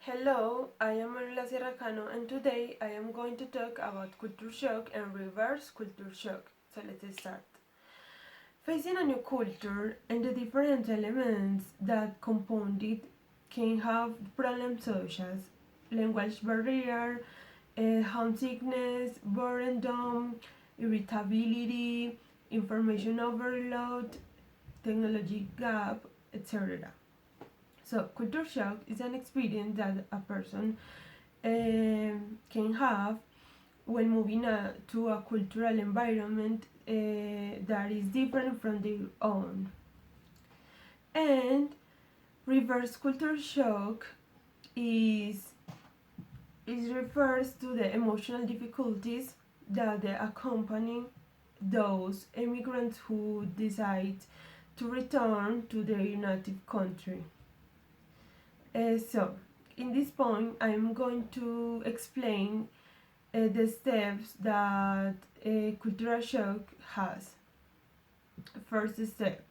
Hello, I am Marila Serracano and today I am going to talk about culture shock and reverse culture shock. So let's start. Facing a new culture and the different elements that compound it can have problems such as language barrier, homesickness, boredom, irritability, information overload, technology gap, etc. So, culture shock is an experience that a person can have when moving to a cultural environment that is different from their own. And reverse culture shock is refers to the emotional difficulties that accompany those immigrants who decide to return to their native country. So, in this point, I'm going to explain the steps that cultural shock has. First step,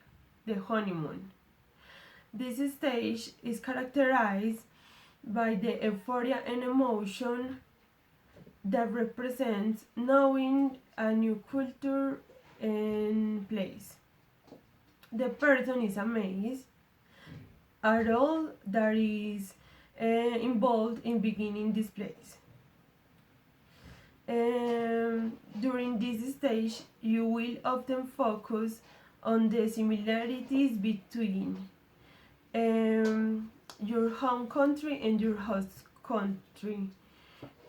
the honeymoon. This stage is characterized by the euphoria and emotion that represents knowing a new culture and place. The person is amazed at all that is involved in beginning this place. During this stage, you will often focus on the similarities between your home country and your host country,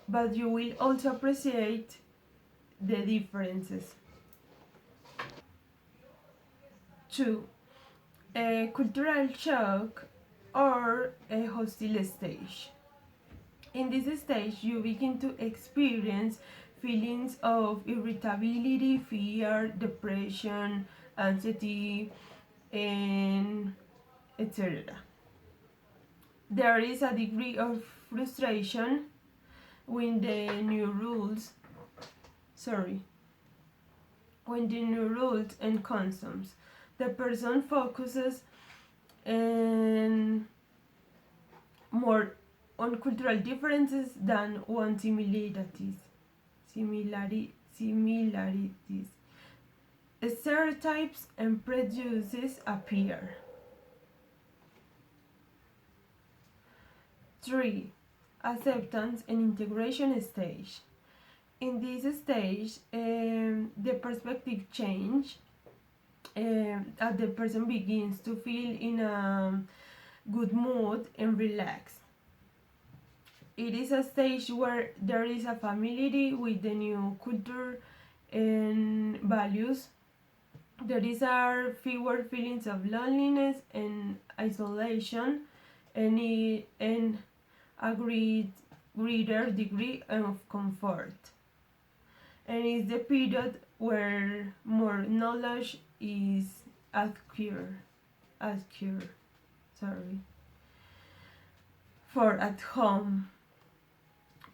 but you will also appreciate the differences. 2. A cultural shock or a hostile stage. In this stage, you begin to experience feelings of irritability, fear, depression, anxiety, and etc. There is a degree of frustration when the new rules, when the new rules and customs. The person focuses and more on cultural differences than on similarities. Stereotypes and prejudices appear. 3. Acceptance and integration stage. In this stage, the perspective change as the person begins to feel in a good mood and relax. It is a stage where there is a familiarity with the new culture and values. There is are fewer feelings of loneliness and isolation, and a greater degree of comfort. And it's the period where more knowledge is acquired. For at home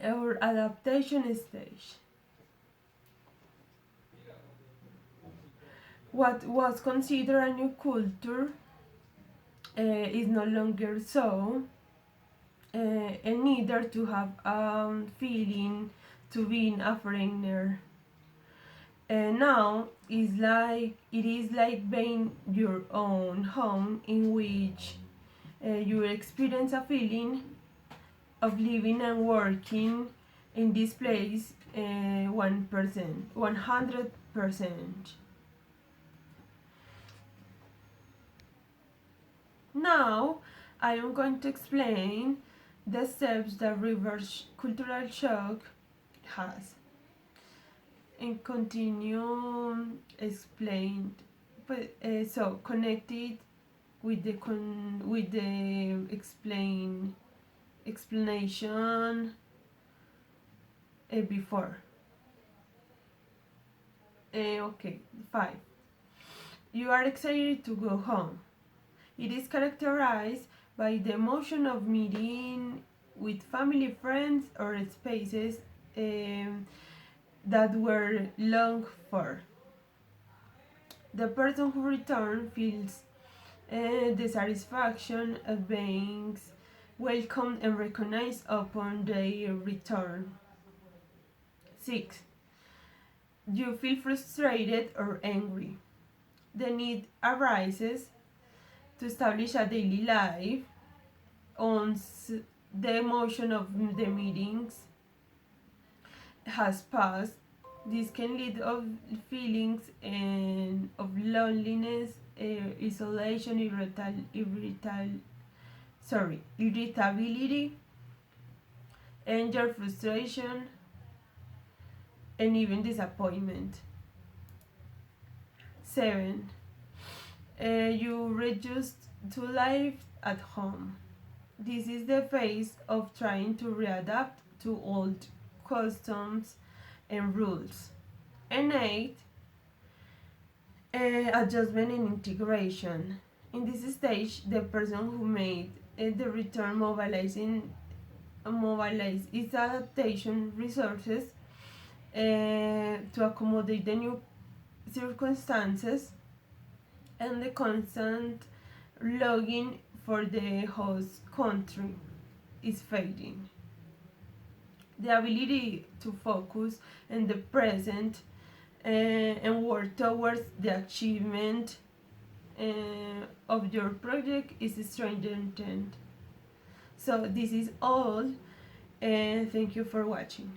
or adaptation stage. What was considered a new culture is no longer so, and neither to have feeling to being a foreigner. Now it is like being your own home in which you experience a feeling of living and working in this place 100%. Now I am going to explain the steps that reverse cultural shock has and continue explained. But so connected with the explanation before. Okay, 5. You are excited to go home. It is characterized by the emotion of meeting with family, friends, or spaces that were longed for. The person who returns feels the satisfaction of being welcomed and recognized upon their return. 6. You feel frustrated or angry. The need arises to establish a daily life. Once the emotion of the meetings has passed, this can lead of feelings and of loneliness, isolation, irritability, anger, frustration, and even disappointment. 7. You reduce to life at home. This is the phase of trying to readapt to old customs and rules. And 8. Adjustment and integration. In this stage, the person who made the return mobilize its adaptation resources to accommodate the new circumstances, and the constant longing for the host country is fading. The ability to focus in the present and work towards the achievement of your project is strengthened. So this is all, and thank you for watching.